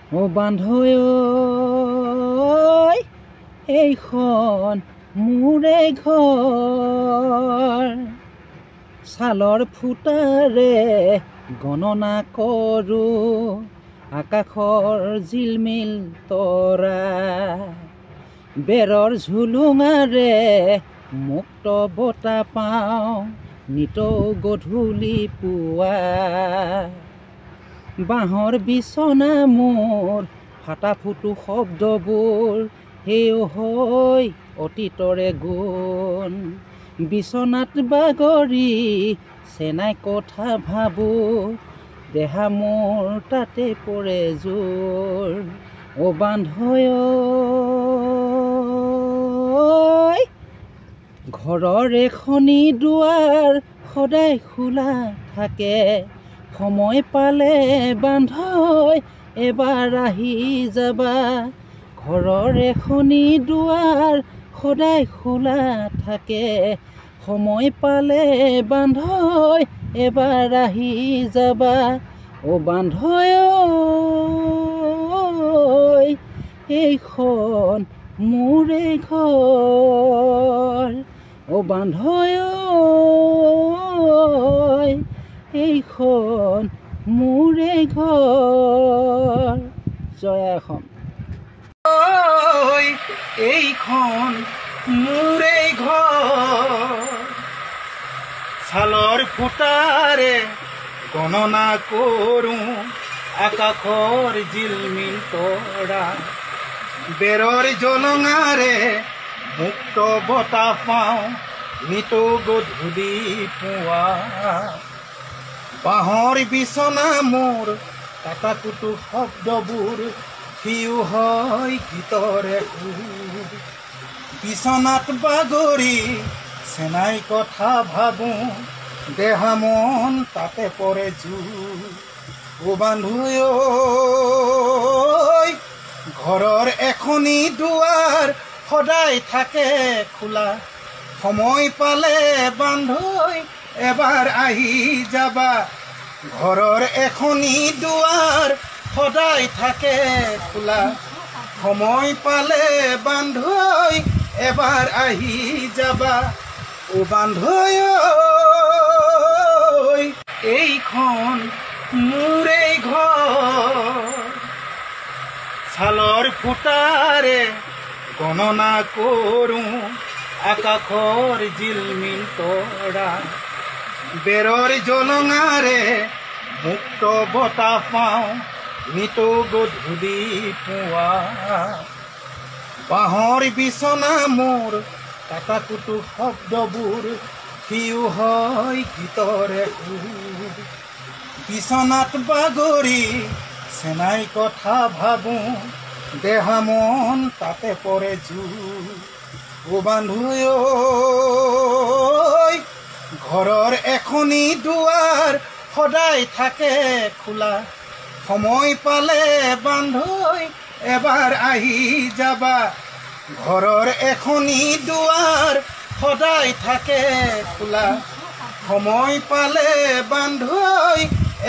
ও বান্ধৈ এইখন মোৰে ঘৰ ছালৰ ফুটাৰে গণনা কৰোঁ আকাশৰ জিলমিল তৰা বেৰৰ ঝুলুঙাৰে মুক্ত বতাহ পাওঁ নিতৌ গধূলি পুৱা বাঁহৰ বিচনা মোৰ ফাটা ফুটু শব্দবোৰ হেও হৈ অতীতৰে গুণ বিচনাত বাগৰি চেনাই কথা ভাবোঁ দেহা মোৰ তাতে পৰে জোৰ ও বান্ধৈ ঘৰৰ এখনি দুৱাৰ সদায় খোলা থাকে সময় পালে বান্ধৈ এবাৰ আহি যাবা ঘৰৰ এখনি দুৱাৰ সদায় খোলা থাকে সময় পালে বান্ধৈ এবাৰ আহি যাবা ও বান্ধৈ এইখন মোৰে ঘৰ ও বান্ধৈ এইখন মোৰে ঘৰ জয় অসম এইখন মোৰে ঘৰ ছালৰ ফুটাৰে গণনা কৰোঁ আকাশৰ জিলমিল তৰা বেৰৰ জলঙাৰে মুক্ত বতাহ পাওঁ নিতৌ গধূলি পুৱা বাঁহৰ বিচনা মোৰ কাটাকুটু শব্দবোৰ সিও হয় গীতৰে সুৰ বিচনাত বাগৰি চেনাই কথা ভাবোঁ দেহা মন তাতে পৰে জোৰ ও বান্ধৈ ঘৰৰ এখনি দুৱাৰ সদায় থাকে খোলা সময় পালে বান্ধৈ এবাৰ আহি যাবা ঘৰৰ এখনি দুৱাৰ সদায় থাকে খোলা সময় পালে বান্ধৈ এবাৰ আহি যাবা ও বান্ধৈ এইখন মোৰে ঘৰ ছালৰ ফুটাৰে গণনা কৰোঁ আকাশৰ জিলমিল তৰা বেৰৰ জলঙাৰে মুক্ত বতাহ পাওঁ নিতৌ গধূলি পুৱা বাঁহৰ বিচনা মোৰ কাটাকুটু শব্দবোৰ সিও হয় গীতৰে সুৰ বিচনাত বাগৰি চেনাই কথা ভাবোঁ দেহা মন তাতে পৰে জোৰ ও বান্ধৈ ঘৰৰ এখনি দুৱাৰ সদায় থাকে খোলা সময় পালে বান্ধৈ এবাৰ আহি যাবা ঘৰৰ এখনি দুৱাৰ সদায় থাকে খোলা সময় পালে বান্ধৈ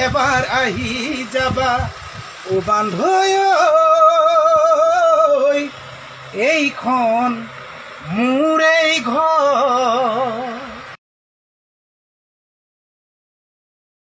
এবাৰ আহি যাবা ও বান্ধৈ এইখন মোৰে ঘৰ।